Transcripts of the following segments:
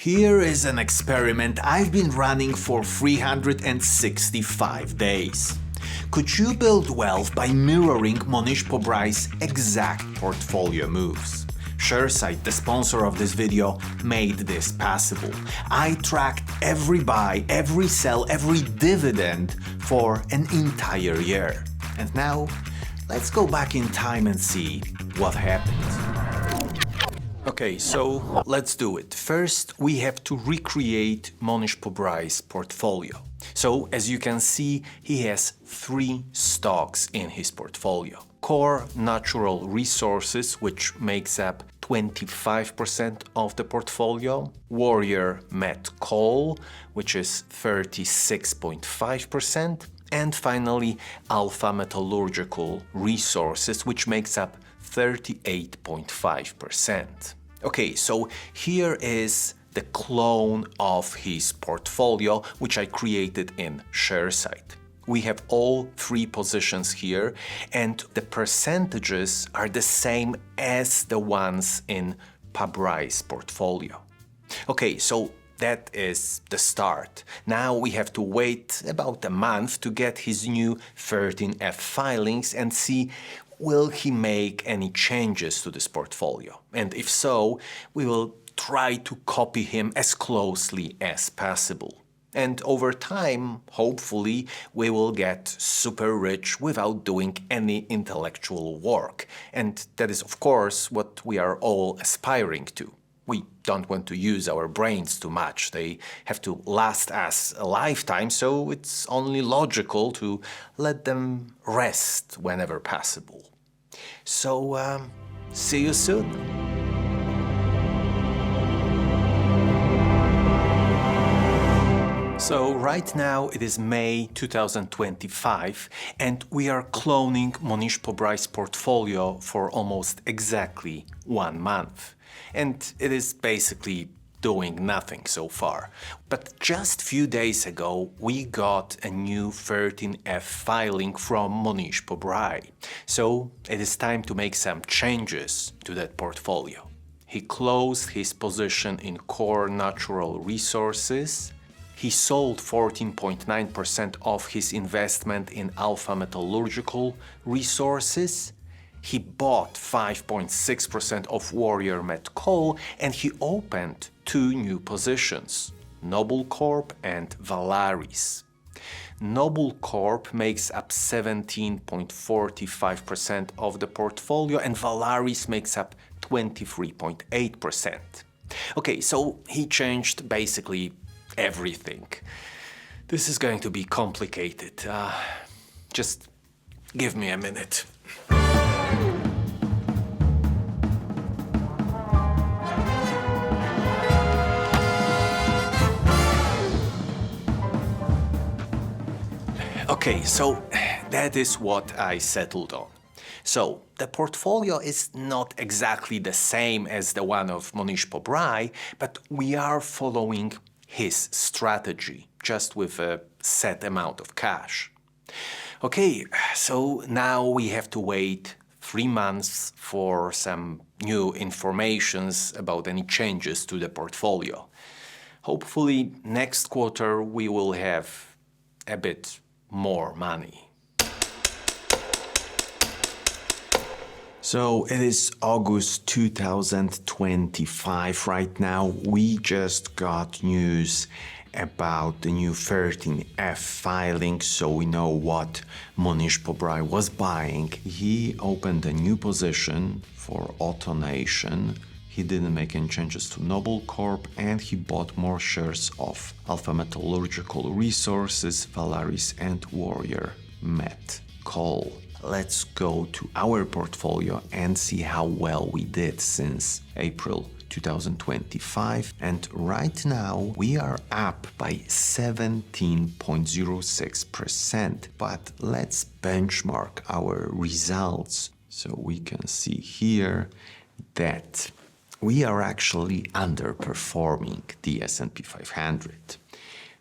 Here is an experiment I've been running for 365 days. Could you build wealth by mirroring Mohnish Pabrai's exact portfolio moves? ShareSite, the sponsor of this video, made this possible. I tracked every buy, every sell, every dividend for an entire year. And now, let's go back in time and see what happened. Okay, so let's do it. First, we have to recreate Mohnish Pabrai's portfolio. So, as you can see, he has 3 stocks in his portfolio. Core Natural Resources, which makes up 25% of the portfolio. Warrior Met Coal, which is 36.5%. And finally, Alpha Metallurgical Resources, which makes up 38.5%. Okay, so here is the clone of his portfolio, which I created in ShareSite. We have all 3 positions here, and the percentages are the same as the ones in Pabrai's portfolio. Okay, so that is the start. Now we have to wait about a month to get his new 13F filings and see will he make any changes to this portfolio. And if so, we will try to copy him as closely as possible. And over time, hopefully, we will get super rich without doing any intellectual work. And that is, of course, what we are all aspiring to. We don't want to use our brains too much. They have to last us a lifetime, so it's only logical to let them rest whenever possible. So, see you soon. So right now it is May 2025 and we are cloning Mohnish Pabrai's portfolio for almost exactly 1 month. And it is basically doing nothing so far. But just a few days ago we got a new 13F filing from Mohnish Pabrai. So it is time to make some changes to that portfolio. He closed his position in Core Natural Resources. He sold 14.9% of his investment in Alpha Metallurgical Resources. He bought 5.6% of Warrior Met Coal and he opened 2 new positions, Noble Corp and Valaris. Noble Corp makes up 17.45% of the portfolio and Valaris makes up 23.8%. Okay, so he changed basically everything. This is going to be complicated. Just give me a minute. Okay, so that is what I settled on. So the portfolio is not exactly the same as the one of Mohnish Pabrai, but we are following his strategy, just with a set amount of cash. Okay, so now we have to wait 3 months for some new informations about any changes to the portfolio. Hopefully next quarter we will have a bit more money. So it is August 2025 right now. We just got news about the new 13F filing, so we know what Mohnish Pabrai was buying. He opened a new position for AutoNation. He didn't make any changes to Noble Corp and he bought more shares of Alpha Metallurgical Resources, Valaris and Warrior Met Coal. Let's go to our portfolio and see how well we did since April 2025. And right now we are up by 17.06%. But let's benchmark our results so we can see here that we are actually underperforming the S&P 500.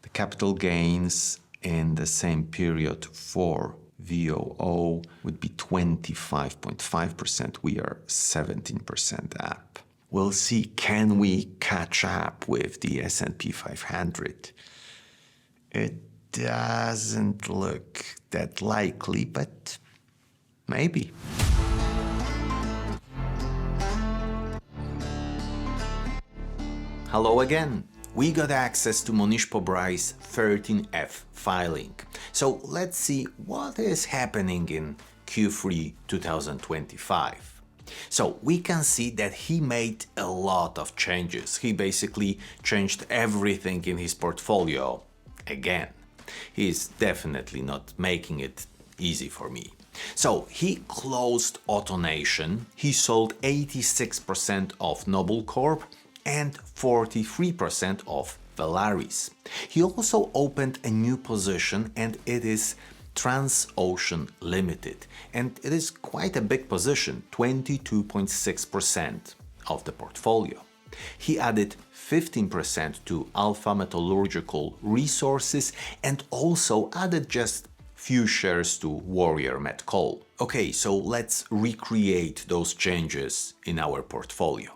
The capital gains in the same period for VOO would be 25.5%. We are 17% up. We'll see, can we catch up with the S&P 500? It doesn't look that likely, but maybe. Hello again. We got access to Mohnish Pabrai's 13F filing. So let's see what is happening in Q3 2025. So we can see that he made a lot of changes. He basically changed everything in his portfolio again. He's definitely not making it easy for me. So he closed AutoNation, he sold 86% of Noble Corp and 43% of Valaris. He also opened a new position, and it is Transocean Limited, and it is quite a big position, 22.6% of the portfolio. He added 15% to Alpha Metallurgical Resources and also added just few shares to Warrior Met Coal. Okay, so let's recreate those changes in our portfolio.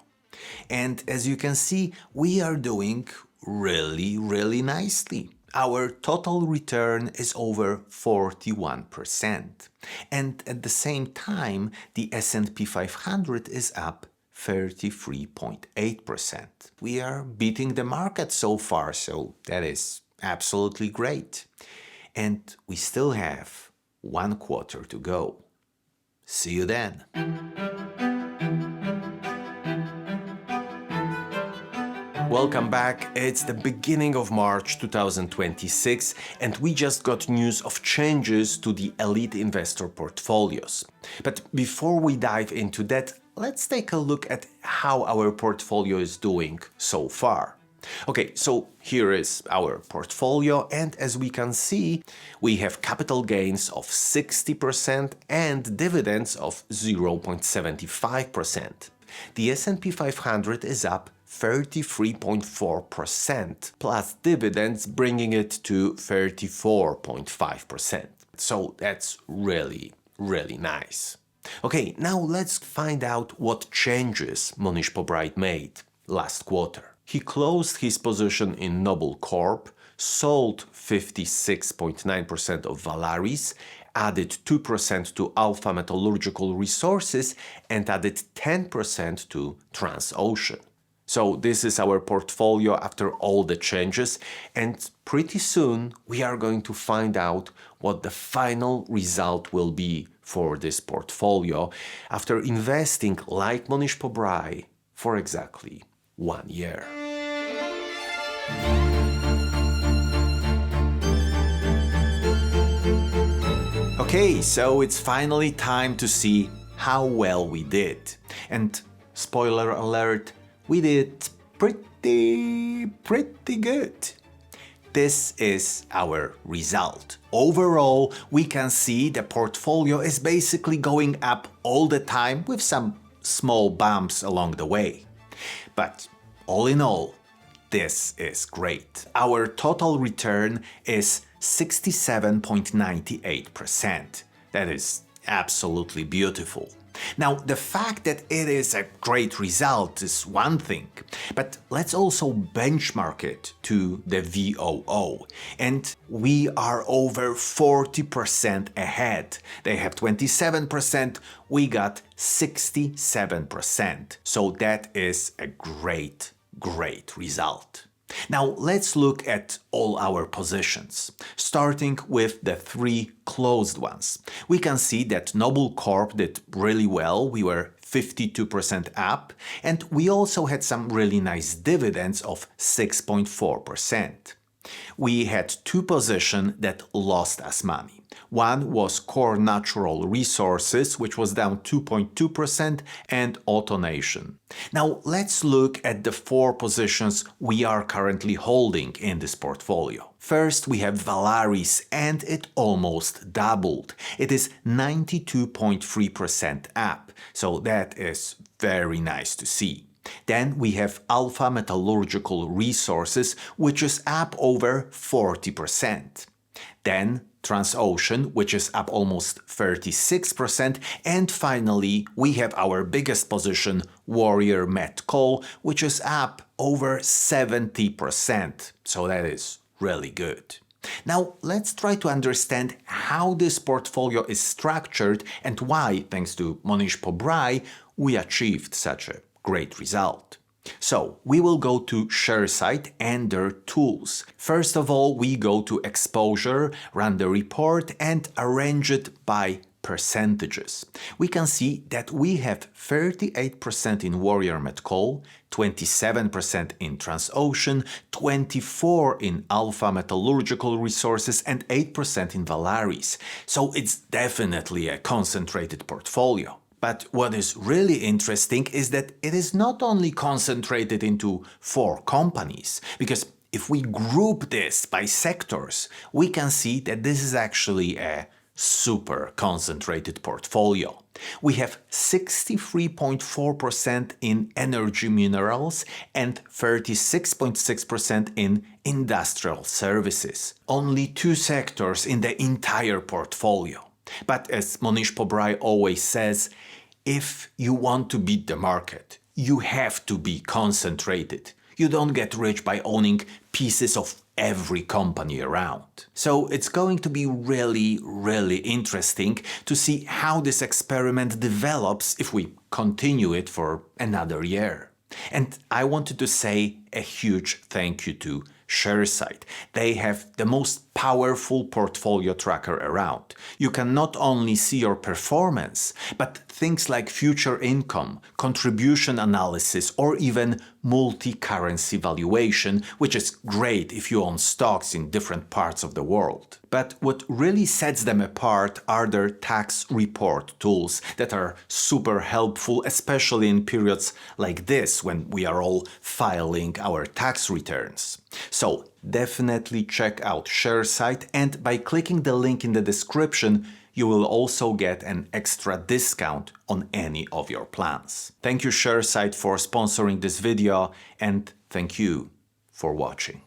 And as you can see, we are doing really nicely. Our total return is over 41%. And at the same time, the S&P 500 is up 33.8%. We are beating the market so far, so that is absolutely great. And we still have 1 quarter to go. See you then. Welcome back. It's the beginning of March 2026, and we just got news of changes to the elite investor portfolios. But before we dive into that, let's take a look at how our portfolio is doing so far. Okay, so here is our portfolio, and as we can see, we have capital gains of 60% and dividends of 0.75%. The S&P 500 is up 33.4% plus dividends, bringing it to 34.5%. So that's really nice. Okay, now let's find out what changes Mohnish Pabrai made last quarter. He closed his position in Noble Corp, sold 56.9% of Valaris, added 2% to Alpha Metallurgical Resources, and added 10% to Transocean. So this is our portfolio after all the changes, and pretty soon we are going to find out what the final result will be for this portfolio after investing like Mohnish Pabrai for exactly 1 year. Okay, so it's finally time to see how well we did. And spoiler alert, we did pretty good. This is our result. Overall, we can see the portfolio is basically going up all the time with some small bumps along the way. But all in all, this is great. Our total return is 67.98%. That is absolutely beautiful. Now, the fact that it is a great result is one thing, but let's also benchmark it to the VOO. And we are over 40% ahead. They have 27%, we got 67%. So that is a great result. Now let's look at all our positions. Starting with the 3 closed ones. We can see that Noble Corp did really well. We were 52% up, and we also had some really nice dividends of 6.4%. We had 2 positions that lost us money. One was Core Natural Resources, which was down 2.2%, and AutoNation. Now let's look at the 4 positions we are currently holding in this portfolio. First, we have Valaris, and it almost doubled. It is 92.3% up, so that is very nice to see. Then we have Alpha Metallurgical Resources, which is up over 40%. Then Transocean, which is up almost 36%. And finally, we have our biggest position, Warrior Met Coal, which is up over 70%. So that is really good. Now, let's try to understand how this portfolio is structured and why, thanks to Mohnish Pabrai, we achieved such a great result. So, we will go to ShareSite and their tools. First of all, we go to Exposure, run the report, and arrange it by percentages. We can see that we have 38% in Warrior Met Coal, 27% in Transocean, 24% in Alpha Metallurgical Resources, and 8% in Valaris. So it's definitely a concentrated portfolio. But what is really interesting is that it is not only concentrated into 4 companies, because if we group this by sectors, we can see that this is actually a super concentrated portfolio. We have 63.4% in energy minerals and 36.6% in industrial services. Only 2 sectors in the entire portfolio. But as Mohnish Pabrai always says, if you want to beat the market, you have to be concentrated. You don't get rich by owning pieces of every company around. So it's going to be really interesting to see how this experiment develops if we continue it for another year. And I wanted to say a huge thank you to ShareSite. They have the most powerful portfolio tracker around. You can not only see your performance, but things like future income, contribution analysis, or even multi-currency valuation, which is great if you own stocks in different parts of the world. But what really sets them apart are their tax report tools that are super helpful, especially in periods like this when we are all filing our tax returns. So definitely check out ShareSite, and by clicking the link in the description, you will also get an extra discount on any of your plans. Thank you ShareSite for sponsoring this video, and thank you for watching.